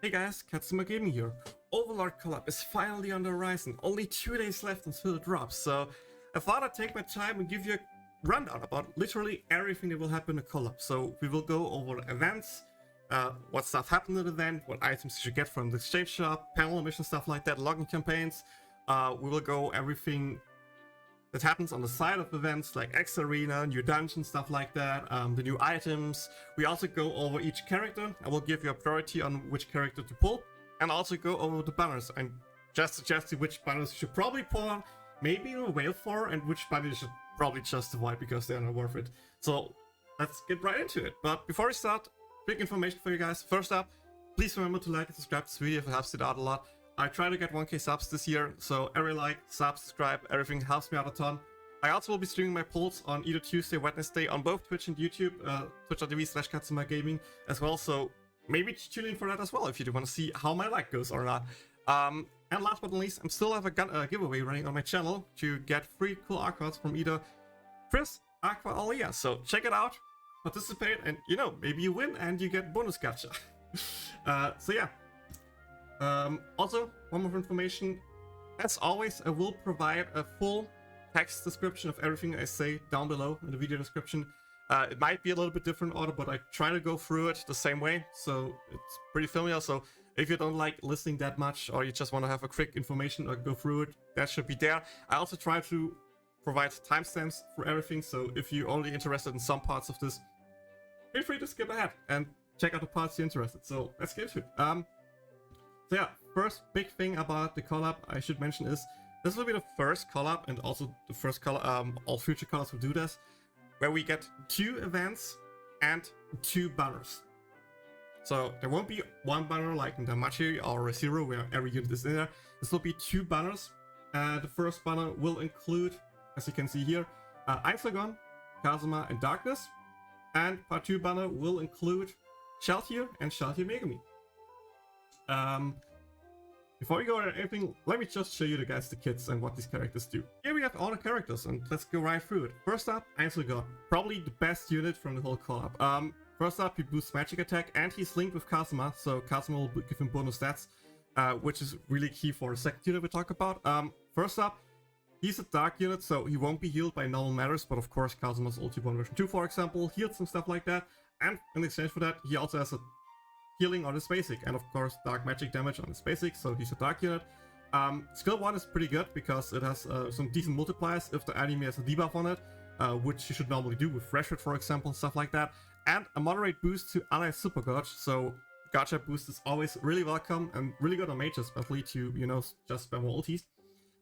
Hey guys, Kazuma Gaming here. Overlord Collab is finally on the horizon, only 2 days left until it drops, so I thought I'd take my time and give you a rundown about literally everything that will happen in Collab. So we will go over events, what stuff happened at the event, what items you should get from the exchange shop, panel mission stuff like that, login campaigns. We will go everything that happens on the side of events like X Arena, new dungeons, stuff like that, the new items. We also go over each character. I will give you a priority on which character to pull, and also go over the banners and just suggest you which banners you should probably pull on, maybe even wait for, and which banners you should probably just avoid because they're not worth it. So let's get right into it. But before we start, quick information for you guys. First up, please remember to like and subscribe to this video if it helps it out a lot. I try to get 1k subs this year, so every like, sub, subscribe, everything helps me out a ton. I also will be streaming my polls on either Tuesday or Wednesday on both Twitch and YouTube, twitch.tv/KatsumaGaming as well, so maybe tune in for that as well if you do want to see how my luck goes or not. And last but not least, I'm still have a giveaway running on my channel to get free cool art cards from either Chris, Aqua, or Leah, so check it out, participate, and you know, maybe you win and you get bonus gacha. So yeah. Also, one more information. As always, I will provide a full text description of everything I say down below in the video description. It might be a little bit different order, but I try to go through it the same way, so it's pretty familiar. So if you don't like listening that much, or you just want to have a quick information or go through it, that should be there. I also try to provide timestamps for everything, so if you're only interested in some parts of this, feel free to skip ahead and check out the parts you're interested. So let's get to it. So yeah, first big thing about the collab I should mention is this will be the first collab, and also the first collab, all future collabs will do this, where we get 2 events and 2 banners. So there won't be one banner like in the Machi or Zero where every unit is in there. This will be 2 banners. The first banner will include, as you can see here, Ainz Weapon, Kazuma, and Darkness. And part 2 banner will include Shalltear and Shalltear Megumin. Before we go over anything, let me just show you the kits and what these characters do. Here we have all the characters, and let's go right through it. First up, Ainz Weapon, probably the best unit from the whole collab. First up, he boosts magic attack, and he's linked with Kazuma, so Kazuma will give him bonus stats, which is really key for the second unit we talk about. First up, he's a dark unit, so he won't be healed by normal matters, but of course Kazuma's ulti 1 version 2, for example, heals some stuff like that, and in exchange for that, he also has a healing on his basic, and of course dark magic damage on his basic, so he's a dark unit. Skill 1 is pretty good because it has some decent multipliers if the enemy has a debuff on it, which you should normally do with Rashford, for example, and stuff like that, and a moderate boost to ally super gauge, so gacha boost is always really welcome and really good on mages, especially to, you know, just spam ultis.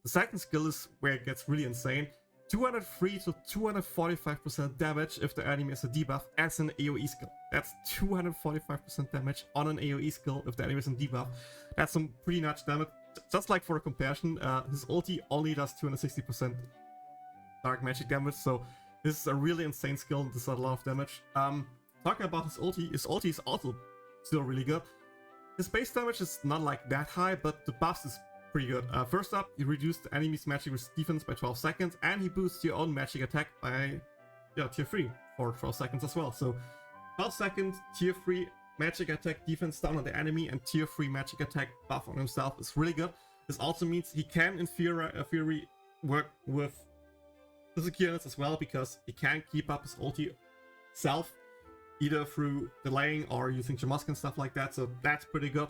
The second skill is where it gets really insane. 203 to 245% damage if the enemy has a debuff as an AoE skill. That's 245% damage on an AoE skill if the enemy is in debuff. That's some pretty nuts damage. Just like for a comparison, his ulti only does 260% dark magic damage, so this is a really insane skill. This is a lot of damage. Talking about his ulti is also still really good. His base damage is not like that high, but the buffs is pretty good. First up, he reduced the enemy's magic defense by 12 seconds, and he boosts your own magic attack by tier 3 for 12 seconds as well. So 12 seconds, tier 3 magic attack defense down on the enemy, and tier 3 magic attack buff on himself is really good. This also means he can in theory work with physical units as well, because he can keep up his ulti self, either through delaying or using Jamusk and stuff like that, so that's pretty good.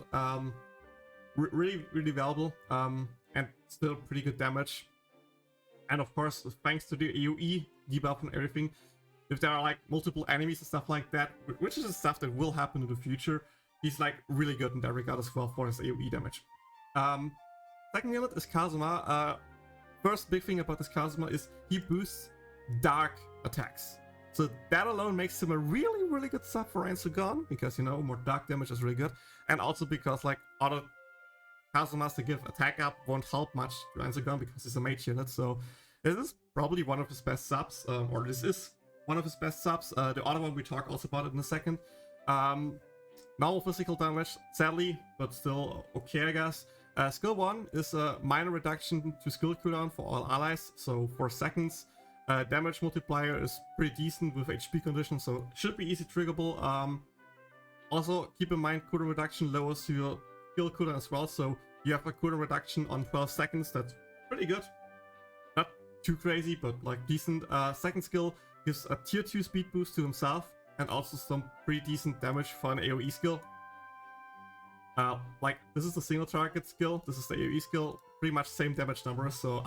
Really valuable, and still pretty good damage. And of course, thanks to the AoE debuff and everything, if there are like multiple enemies and stuff like that, which is the stuff that will happen in the future, he's like really good in that regard as well for his AoE damage. Second unit is Kazuma. First big thing about this Kazuma is he boosts dark attacks. So that alone makes him a really good sub for Ainz Weapon, because, you know, more dark damage is really good. And also because like other Kazuma's to give attack up won't help much to Ainz Weapon because he's a mage unit, so this is probably one of his best subs, or this is one of his best subs. The other one we talk also about it in a second. Normal physical damage, sadly, but still okay, I guess. Skill 1 is a minor reduction to skill cooldown for all allies, so 4 seconds. Damage multiplier is pretty decent with HP conditions, so should be easy triggerable. Also, keep in mind, cooldown reduction lowers your skill cooldown as well, so you have a cooldown reduction on 12 seconds. That's pretty good. Not too crazy, but like decent. Second skill gives a tier 2 speed boost to himself, and also some pretty decent damage for an AoE skill. Like, this is the single target skill, this is the AoE skill, pretty much same damage numbers, so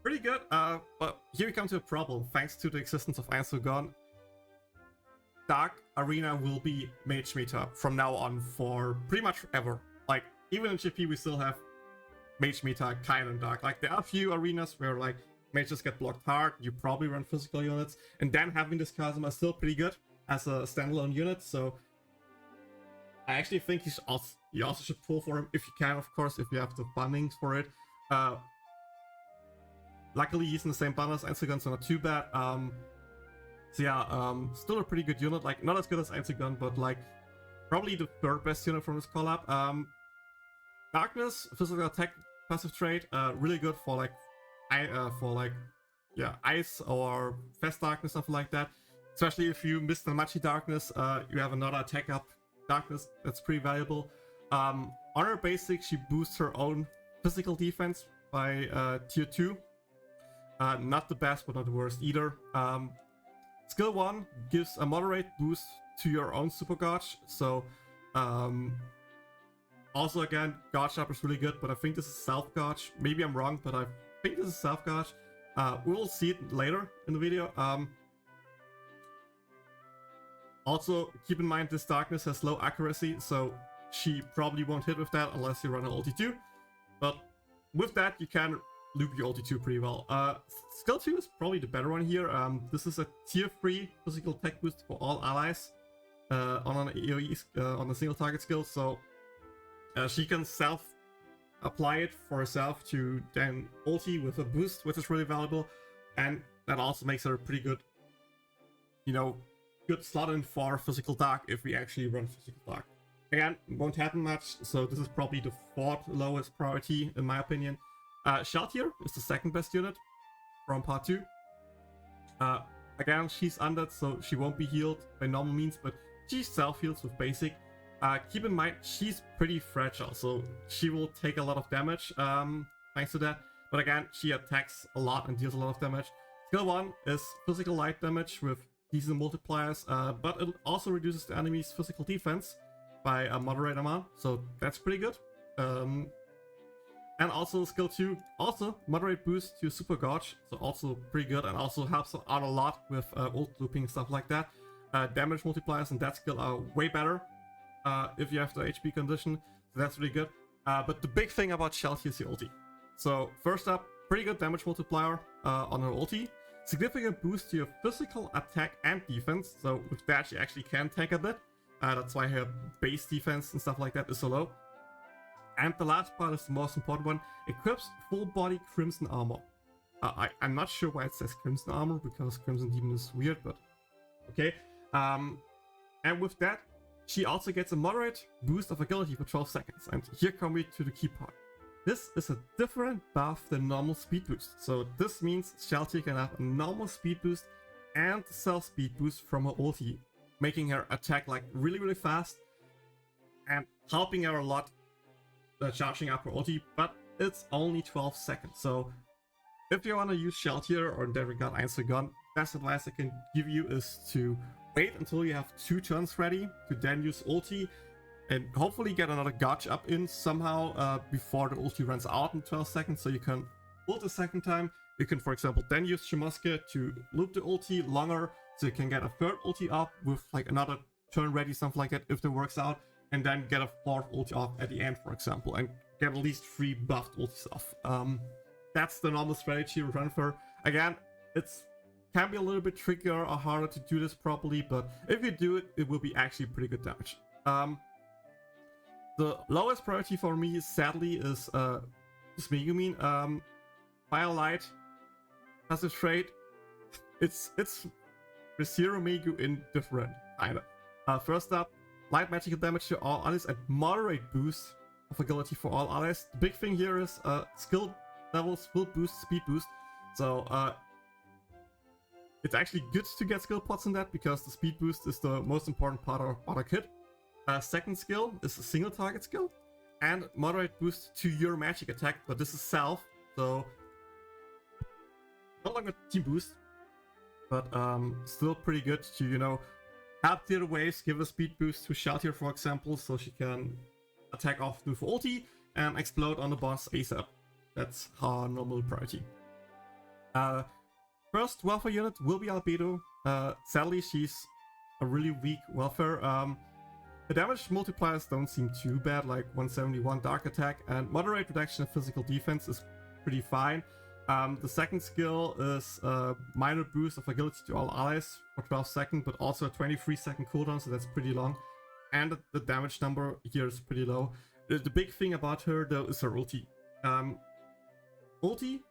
pretty good. But here we come to a problem. Thanks to the existence of Ainz Weapon, Dark Arena will be mage meta from now on for pretty much ever. Like, even in GP we still have mage meta kind of Dark. Like, there are a few arenas where like mages get blocked hard, you probably run physical units, and then having this Kazuma is still pretty good as a standalone unit, so I actually think you also should pull for him if you can, of course, if you have the fundings for it. Luckily he's in the same bundle as Ainz Weapon, so not too bad. So yeah, still a pretty good unit, like not as good as Ainz Weapon, but like probably the third best unit from this collab. Darkness, physical attack, passive trait, really good for like ice or fast darkness, something like that. Especially if you miss the Machi darkness, you have another attack up darkness that's pretty valuable. On her basic, she boosts her own physical defense by tier 2. Not the best, but not the worst either. Skill 1 gives a moderate boost to your own super gauge, so also again, gauge up is really good, but I think this is self gauge. Maybe I'm wrong, but I think this is self gauge. We will see it later in the video. Also, keep in mind this darkness has low accuracy, so she probably won't hit with that unless you run an ulti 2. But with that, you can loop your ulti 2 pretty well. Skill 2 is probably the better one here. This is a tier 3 physical tech boost for all allies on an AoE, on a single target skill, so she can self-apply it for herself to then ulti with a boost, which is really valuable, and that also makes her pretty good, you know, good slot in for physical dark if we actually run physical dark. Again, won't happen much, so this is probably the 4th lowest priority in my opinion. Shalltear is the 2nd best unit from part 2. Again, she's undead, so she won't be healed by normal means, but she self-heals with basic. Keep in mind, she's pretty fragile, so she will take a lot of damage thanks to that. But again, she attacks a lot and deals a lot of damage. Skill 1 is physical light damage with decent multipliers, but it also reduces the enemy's physical defense by a moderate amount, so that's pretty good. And also skill 2, also moderate boost to super gauge, so also pretty good, and also helps out a lot with ult looping, stuff like that. Damage multipliers and that skill are way better if you have the HP condition, so that's really good. But the big thing about Shalltear is the ulti. So first up, pretty good damage multiplier on her ulti. Significant boost to your physical attack and defense, so with that she actually can tank a bit. That's why her base defense and stuff like that is so low. And the last part is the most important one, equips full body Crimson Armor. I'm not sure why it says Crimson Armor, because Crimson Demon is weird, but okay. And with that, she also gets a moderate boost of agility for 12 seconds. And here come we to the key part. This is a different buff than normal speed boost. So this means Shalltear can have a normal speed boost and self speed boost from her ulti, making her attack like really fast and helping her a lot charging up her ulti, but it's only 12 seconds. So if you want to use Shalltear, or in that regard Ainz Weapon, best advice I can give you is to wait until you have 2 turns ready to then use ulti, and hopefully get another gauge up in somehow before the ulti runs out in 12 seconds, so you can ult a second time. You can, for example, then use Shimosuke to loop the ulti longer, so you can get a 3rd ulti up with like another turn ready, something like that, if that works out, and then get a 4th ulti up at the end, for example, and get at least 3 buffed ultis off. That's the normal strategy we run for. Again, it's can be a little bit trickier or harder to do this properly, but if you do it, it will be actually pretty good damage. The lowest priority for me, sadly, is Megumin. Firelight, passive trait. It's Zero Megu in different, kinda. First up, light magical damage to all allies and moderate boost of agility for all allies. The big thing here is skill levels will boost speed boost. So It's actually good to get skill pots in that because the speed boost is the most important part of a kit. Second skill is a single target skill and moderate boost to your magic attack, but this is self, so no longer team boost, but still pretty good to, you know, help clear the waves, give a speed boost to Shalltear, for example, so she can attack off with ulti and explode on the boss ASAP. That's her normal priority. First welfare unit will be Albedo. Sadly, she's a really weak welfare. The damage multipliers don't seem too bad, like 171 dark attack, and moderate reduction of physical defense is pretty fine. The second skill is minor boost of agility to all allies for 12 seconds, but also a 23-second cooldown, so that's pretty long. And the damage number here is pretty low. The big thing about her, though, is her ulti. Ulti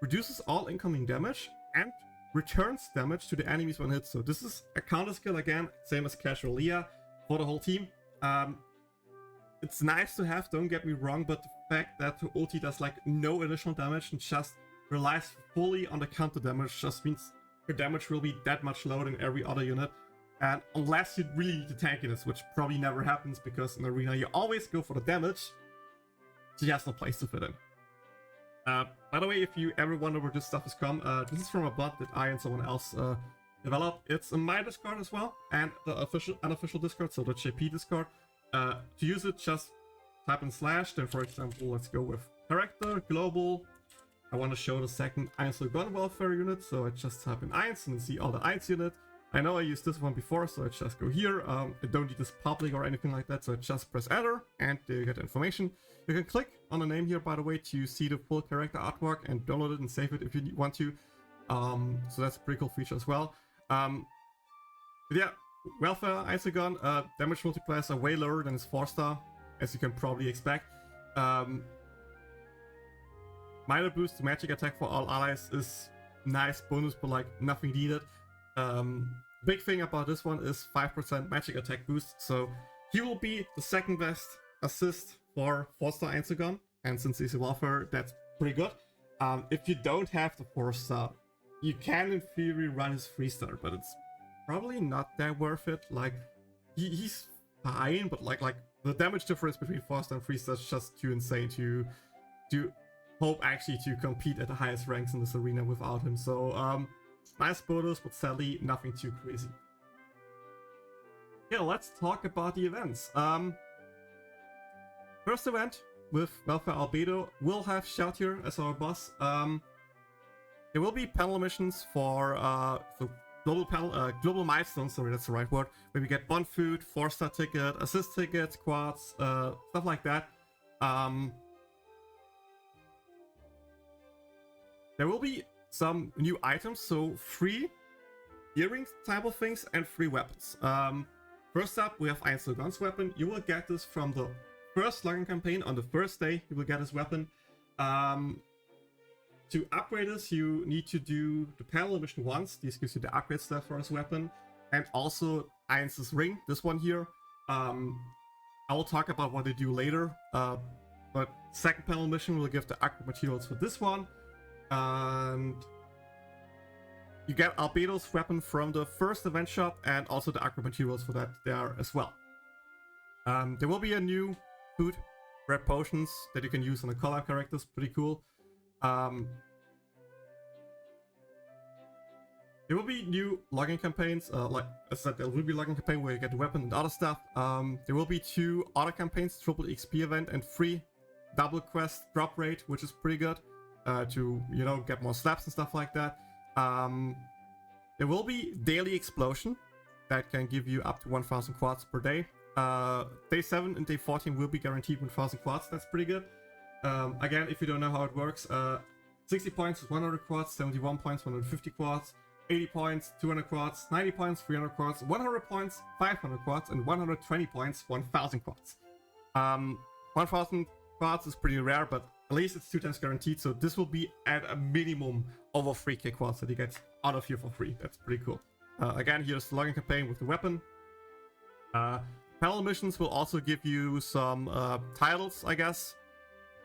reduces all incoming damage and returns damage to the enemies when hit. So this is a counter skill again, same as Casual Leah for the whole team. It's nice to have, don't get me wrong, but the fact that the ulti does like no additional damage and just relies fully on the counter damage just means her damage will be that much lower than every other unit. And unless you really need to tank it, which probably never happens because in Arena you always go for the damage, she has no place to fit in. By the way, if you ever wonder where this stuff has come, this is from a bot that I and someone else developed. It's in my Discord as well, and the unofficial Discord, so the JP Discord. To use it, just type in /, then for example, let's go with character, global. I want to show the second Ainz Gun welfare unit, so I just type in Ainz and see all the Ainz unit. I know I used this one before, so I just go here. I don't need this public or anything like that, so I just press enter, and there you get the information. You can click on the name here, by the way, to see the full character artwork and download it and save it if you want to. So that's a pretty cool feature as well. But yeah, welfare Ainz Gun, damage multipliers are way lower than his 4-star, as you can probably expect. Minor boost to magic attack for all allies is nice bonus, but like nothing needed. Big thing about this one is 5% magic attack boost, so he will be the second best assist for 4-star Ainz Gun, and since he's a welfare, that's pretty good. If you don't have the 4-star, you can in theory run his 3-star, but it's probably not that worth it. Like he's fine, but like the damage difference between 4-star and 3-star is just too insane to hope actually to compete at the highest ranks in this arena without him. So nice bonus, but sadly nothing too crazy. Yeah, let's talk about the events. First event with Welfare Albedo will have Shalltear as our boss. There will be panel missions for global milestones, sorry, that's the right word, where we get bond food, 4-star ticket, assist tickets, quads, stuff like that. There will be some new items, so free earrings type of things and free weapons. First up, we have Ainz Weapon. You will get this from the first login campaign. On the first day, you will get this weapon. To upgrade this, you need to do the panel mission once. This gives you the upgrade stuff for his weapon. And also Ainz Ring, this one here. I will talk about what they do later. But second panel mission will give the upgrade materials for this one. And you get Albedo's weapon from the first event shop, and also the upgrade materials for that there as well. There will be a new food, red potions that you can use on the collab characters, pretty cool. There will be new login campaigns, like I said, there will be login campaign where you get the weapon and other stuff. There will be 2 other campaigns, triple XP event and free double quest drop rate, which is pretty good, to, you know, get more slaps and stuff like that. There will be daily explosion that can give you up to 1000 quads per day. Day 7 and day 14 will be guaranteed 1000 quads, that's pretty good. Again, if you don't know how it works, 60 points is 100 quads, 71 points, 150 quads, 80 points, 200 quads, 90 points, 300 quads, 100 points, 500 quads, and 120 points, 1000 quads. 1000 quads is pretty rare, but at least it's 2 times guaranteed, so this will be at a minimum over 3k quads that you get out of here for free. That's pretty cool. Again, here's the login campaign with the weapon. Panel missions will also give you some titles, I guess.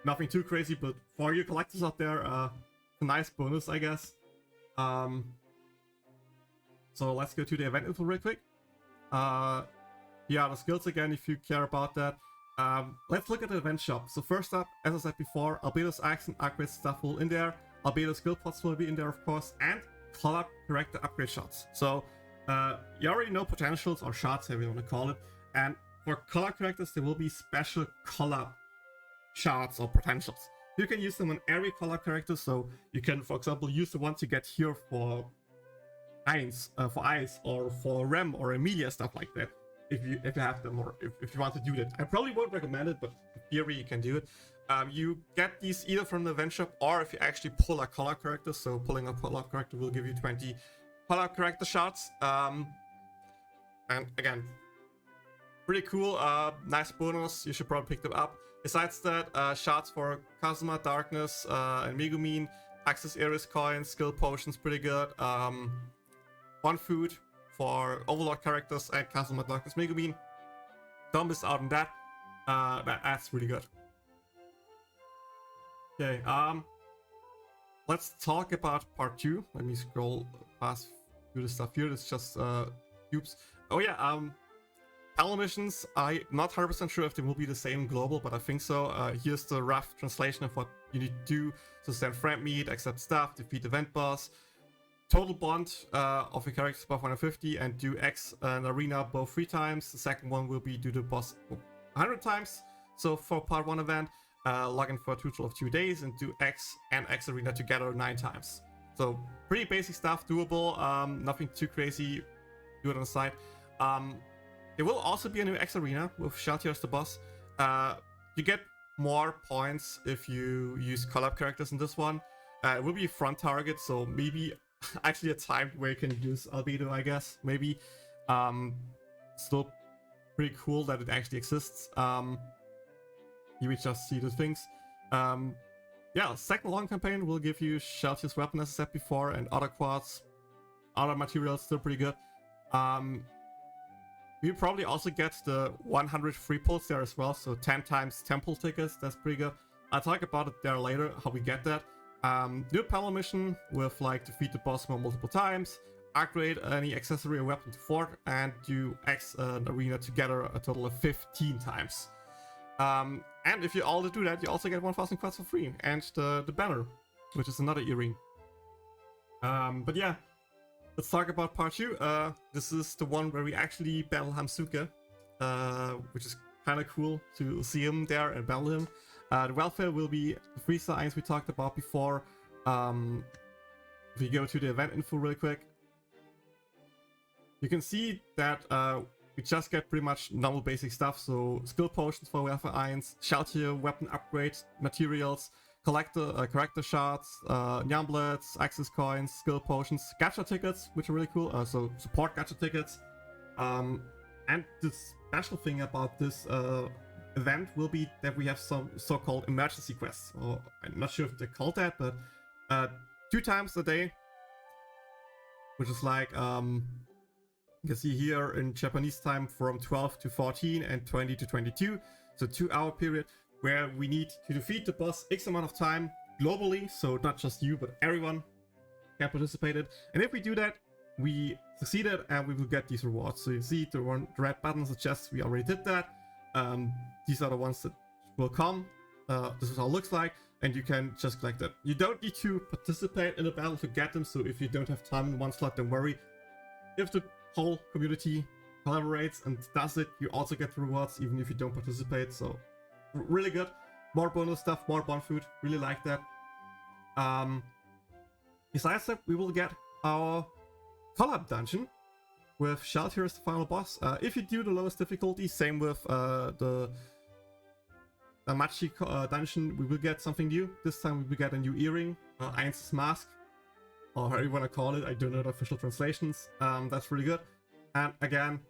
Nothing too crazy, but for you collectors out there, a nice bonus, I guess. So let's go to the event info real quick. Here are the skills again if you care about that. Let's look at the event shop. So first up, as I said before, Albedo's axe and upgrade stuff will in there. Albedo skill pots will be in there, of course, and collab character upgrade shots. So you already know potentials or shots, however you want to call it. And for collab characters, there will be special collab shots or potentials. You can use them on every collab character. So you can, for example, use the ones you get here for Ainz, or for Rem or Emilia, stuff like that. If you have them, or if you want to do that. I probably won't recommend it, but in theory you can do it. You get these either from the event shop, or if you actually pull a collab character. So pulling a collab character will give you 20 collab character shots. And again, pretty cool. Nice bonus. You should probably pick them up. Besides that, shots for Kazuma, Darkness, and Megumin, Access Ares coins, skill potions, pretty good. One food for Overlord characters and Kazuma, Darkness, Megumin. Don't miss out on that. That's really good. Okay, let's talk about part 2. Let me scroll past through the stuff here. It's just cubes. Oh yeah, Battle missions, I'm not 100% sure if they will be the same global, but I think so. Here's the rough translation of what you need to do. So stand friend meet, accept stuff, defeat event boss, total bond of your characters above 150, and do X and arena both 3 times. The second one will be do the boss 100 times. So for part 1 event, log in for a total of 2 days and do X and X arena together 9 times. So pretty basic stuff, doable, nothing too crazy. Do it on the side. There will also be a new X arena with Shalltear as the boss. You get more points if you use collab characters in this one. It will be front target, so maybe actually a time where you can use Albedo, I guess. Maybe. Still pretty cool that it actually exists. You will just see the things. Yeah, second long campaign will give you Shalltear's weapon, as I said before, and other quads. Other materials, still pretty good. We probably also get the 100 free pulls there as well, so 10 times temple tickets, that's pretty good. I'll talk about it there later, how we get that. Do a panel mission with like defeat the boss multiple times, upgrade any accessory or weapon to 4, and do X arena together a total of 15 times. And if you all do that, you also get 1000 quads for free, and the banner, which is another earring. But yeah. Let's talk about part 2. This is the one where we actually battle Hamsuke, which is kind of cool to see him there and battle him. The welfare will be the 3-star Ainz we talked about before. If we go to the event info real quick, you can see that we just get pretty much normal basic stuff. So skill potions for welfare Ainz, Shalltear, weapon upgrade, materials, character shards, Nyamblets, access coins, skill potions, gacha tickets, which are really cool. So support gacha tickets. And the special thing about this event will be that we have some so-called emergency quests. Or I'm not sure if they're called that, but 2 times a day, which is like you can see here in Japanese time from 12 to 14 and 20 to 22. So 2-hour period, where we need to defeat the boss X amount of time globally, so not just you, but everyone can participate in. And if we do that, we succeeded and we will get these rewards. So you see the red button suggests we already did that. These are the ones that will come. This is how it looks like, and you can just collect them. You don't need to participate in the battle to get them, so if you don't have time in one slot, don't worry. If the whole community collaborates and does it, you also get the rewards, even if you don't participate, so really good. More bonus stuff, more bond food, really like that. Besides that, we will get our collab dungeon with Shalltear as the final boss. If you do the lowest difficulty, same with the Machi dungeon, we will get something new. This time we will get a new earring, Ainz's mask, or however you want to call it. I don't know the official translations. That's really good. And again,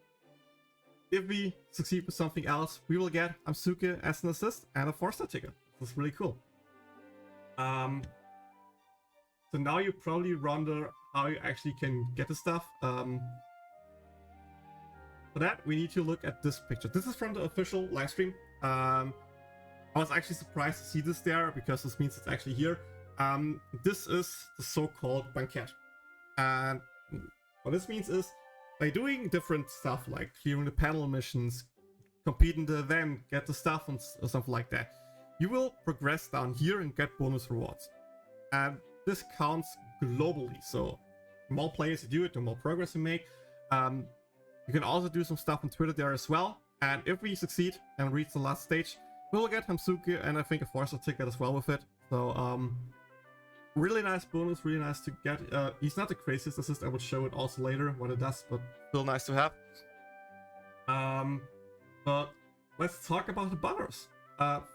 if we succeed with something else, we will get Hamsuke as an assist and a 4-star ticket. That's really cool. So now you probably wonder how you actually can get the stuff. For that, we need to look at this picture. This is from the official livestream. I was actually surprised to see this there, because this means it's actually here. This is the so-called Banquet. And What this means is, by doing different stuff like clearing the panel missions, compete in the event, get the stuff and something like that, you will progress down here and get bonus rewards. And this counts globally, so the more players you do it, the more progress you make. You can also do some stuff on Twitter there as well, and if we succeed and reach the last stage, we'll get Hamsuke and I think a Forza ticket as well with it. So really nice bonus, really nice to get. He's not the craziest assist, I will show it also later what it does, but still nice to have. But let's talk about the banners.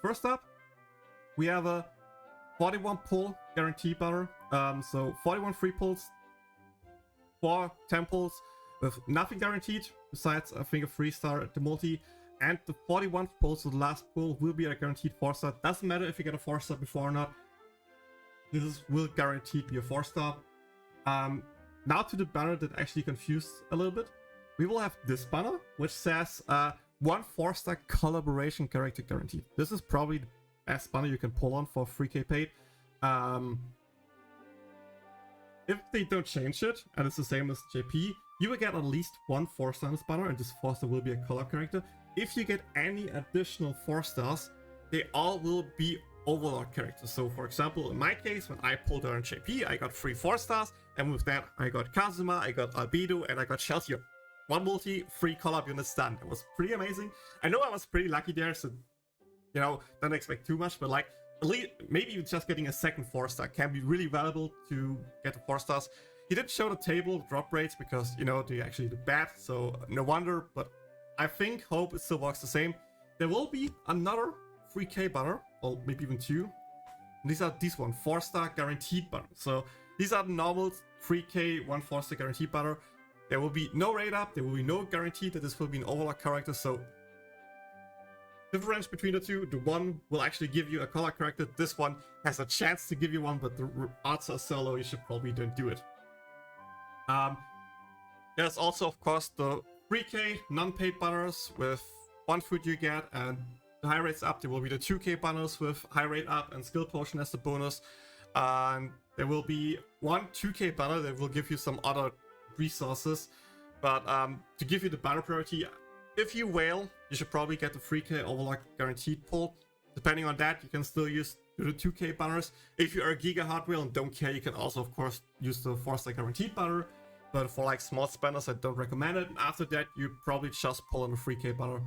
First up, we have a 41 pull guarantee banner. So 41 free pulls, 4 temples with nothing guaranteed besides I think a 3-star at the multi, and the 41 pulls, so the last pull, will be a guaranteed 4-star. Doesn't matter if you get a 4-star before or not. This will guaranteed be a 4-star. Now to the banner that actually confused a little bit. We will have this banner, which says 1 4-star collaboration character guaranteed. This is probably the best banner you can pull on for 3k paid. If they don't change it, and it's the same as JP, you will get at least 1 4-star in this banner, and this 4-star will be a collab character. If you get any additional 4-stars, they all will be Overlord characters. So for example, in my case, when I pulled on JP, I got 3 4-stars, and with that I got Kazuma, I got Albedo, and I got Shalltear. 1 multi, 3 collab units done. It was pretty amazing. I know I was pretty lucky there, so you know, don't expect too much, but like at least maybe just getting a second 4-star can be really valuable to get the 4-stars. He did show the table drop rates because, you know, they actually do bad, so no wonder, but I hope it still works the same. There will be another 3k banner, or maybe even 2. And these are these 1 4-star guaranteed banner. So these are the normal 3k 1 4-star guaranteed banner. There will be no rate up, there will be no guarantee that this will be an Overlord character, so difference between the two, the one will actually give you a color character, this one has a chance to give you one, but the odds are so low you should probably don't do it. There's also of course the 3k non-paid banners with 1 food you get, and the high rates up, there will be the 2k banners with high rate up and skill potion as the bonus, and there will be 1 2k banner that will give you some other resources, but to give you the banner priority, if you whale, you should probably get the 3k Overlord guaranteed pull. Depending on that, you can still use the 2k banners. If you are a Giga Hard Whale and don't care, you can also of course use the 4-star guaranteed banner, but for like small spenders I don't recommend it. After that you probably just pull on the 3k banner.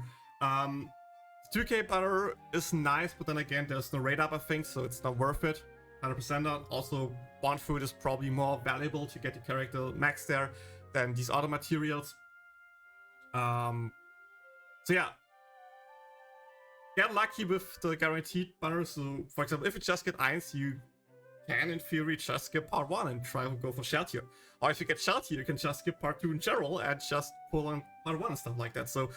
2k banner is nice, but then again there's no rate up I think, so it's not worth it. 100% not. Also, 1 food is probably more valuable to get the character max there than these other materials. So yeah, get lucky with the guaranteed banner. So for example, if you just get Ainz, you can in theory just skip part 1 and try to go for Shalltear. Or if you get Shalltear, you can just skip part 2 in general and just pull on part 1 and stuff like that. So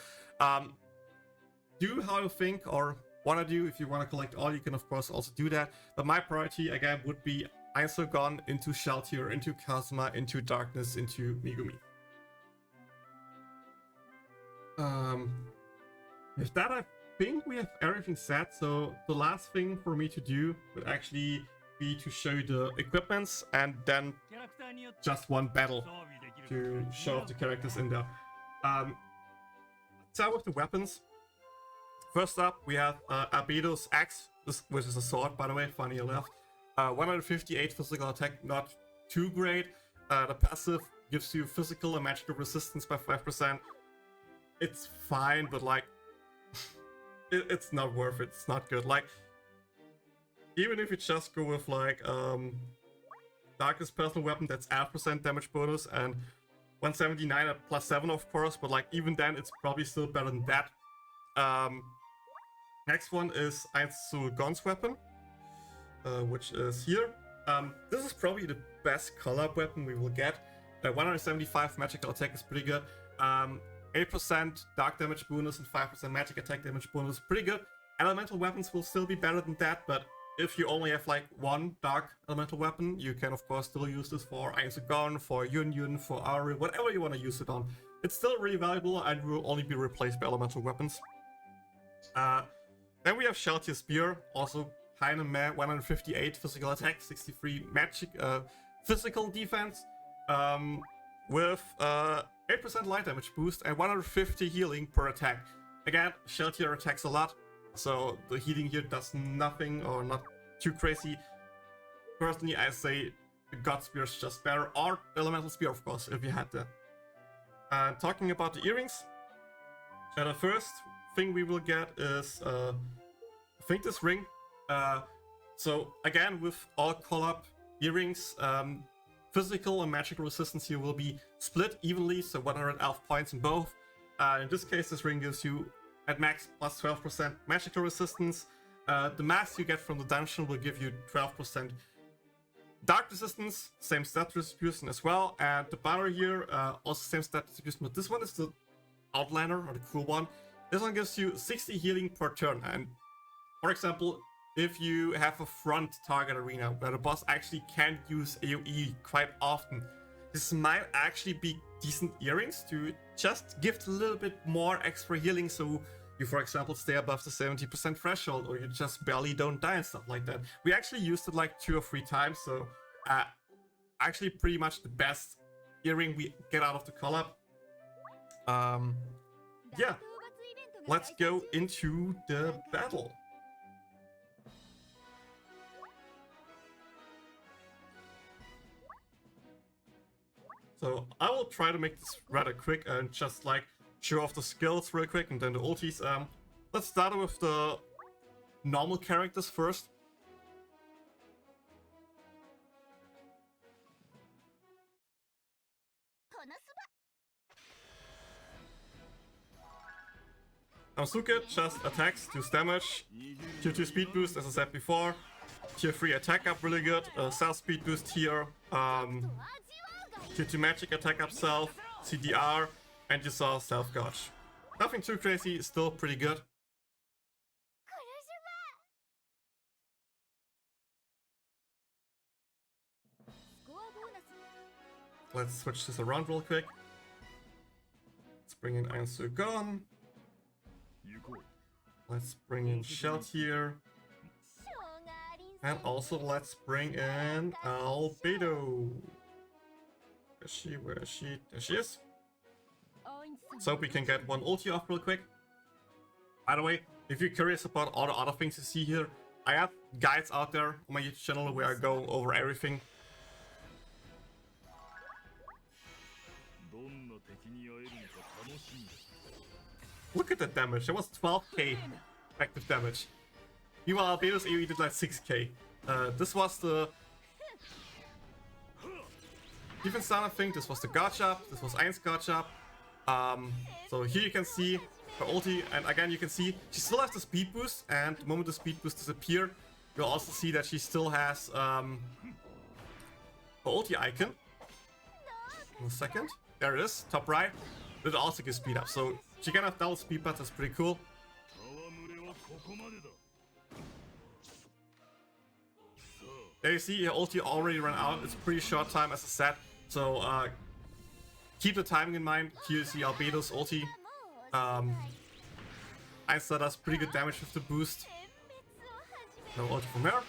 do how you think or want to do. If you want to collect all, you can of course also do that. But my priority again would be Ainz Weapon into Shalltear, into Kazuma, into Darkness, into Megumin. With that, I think we have everything set. So the last thing for me to do would actually be to show you the equipments and then just 1 battle to show off the characters in there. Let's start with the weapons. First up, we have Albedo's axe, which is a sword, by the way, funny enough. 158 physical attack, not too great. The passive gives you physical and magical resistance by 5%. It's fine, but like, it's not worth it. It's not good. Like, even if you just go with like Darkness personal weapon, that's 8% damage bonus, and 179 at +7 of course, but like even then, it's probably still better than that. Next one is Ainz Weapon, which is here. This is probably the best collab weapon we will get. 175 magical attack is pretty good. 8% dark damage bonus and 5% magic attack damage bonus, pretty good. Elemental weapons will still be better than that, but if you only have like 1 dark elemental weapon, you can of course still use this for Ainz Weapon, for Yun, for Ari, whatever you want to use it on. It's still really valuable and will only be replaced by elemental weapons. Then we have Shalltear Spear, also high in 158 physical attack, 63 magic physical defense. with 8% light damage boost and 150 healing per attack. Again, Shalltear attacks a lot, so the healing here does nothing or not too crazy. Personally, I say the God Spear is just better, or Elemental Spear, of course, if you had that. Talking about the earrings, the first thing we will get is I think this ring. So again, with all Collab earrings, physical and magical resistance here will be split evenly, so 100 elf points in both. In this case, this ring gives you at max plus 12% magical resistance. The mask you get from the dungeon will give you 12% dark resistance, same stat distribution as well. And the banner here, also same stat distribution, but this one is the Outliner, or the cool one. This one gives you 60 healing per turn. And for example, if you have a front target arena where the boss actually can't use AoE quite often, this might actually be decent earrings to just give a little bit more extra healing, so you, for example, stay above the 70% threshold, or you just barely don't die and stuff like that. We actually used it like 2 or 3 times, so actually pretty much the best earring we get out of the collab. Yeah, let's go into the battle. So I will try to make this rather quick and just like show off the skills real quick and then the ultis. Let's start with the normal characters first. Hamsuke just attacks, deals damage, tier 2 speed boost as I said before, tier 3 attack up really good, self speed boost here, tier 2 magic attack up self, CDR, and you saw self gauge. Nothing too crazy, still pretty good. Let's switch this around real quick. Let's bring in Ainz Weapon. Let's bring in Shalltear. And also let's bring in Albedo. Where is she? Where is she? There she is. So we can get one ulti off real quick. By the way, if you're curious about all the other things you see here, I have guides out there on my YouTube channel where I go over everything. Look at that damage, that was 12k effective damage. Meanwhile, Albedo's AoE did like 6k. This was the defense down, I think. This was the gauge up, this was Ainz gauge up. So here you can see her ulti, and again you can see she still has the speed boost, and the moment the speed boost disappears, you'll also see that she still has her ulti icon. In a second. There it is, top right. It also gives speed up, so she can have double speed buttons, that's pretty cool. There you see her ulti already ran out, it's pretty short time as I said, so keep the timing in mind. Here you see Albedo's ulti. Ainz does pretty good damage with the boost. No ulti from her.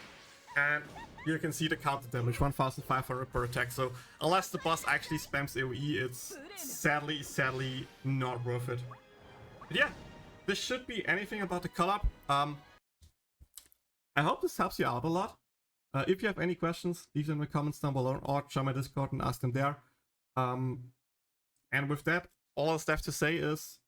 And here you can see the counter damage, 1500 per attack. So unless the boss actually spams AoE, it's sadly not worth it. But yeah, this should be anything about the collab. I hope this helps you out a lot. If you have any questions, leave them in the comments down below or join my Discord and ask them there. And with that, all that's left to say is,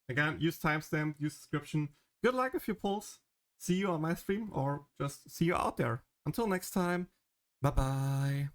again, use timestamp, use description. Good luck with your pulls. See you on my stream or just see you out there. Until next time, bye bye.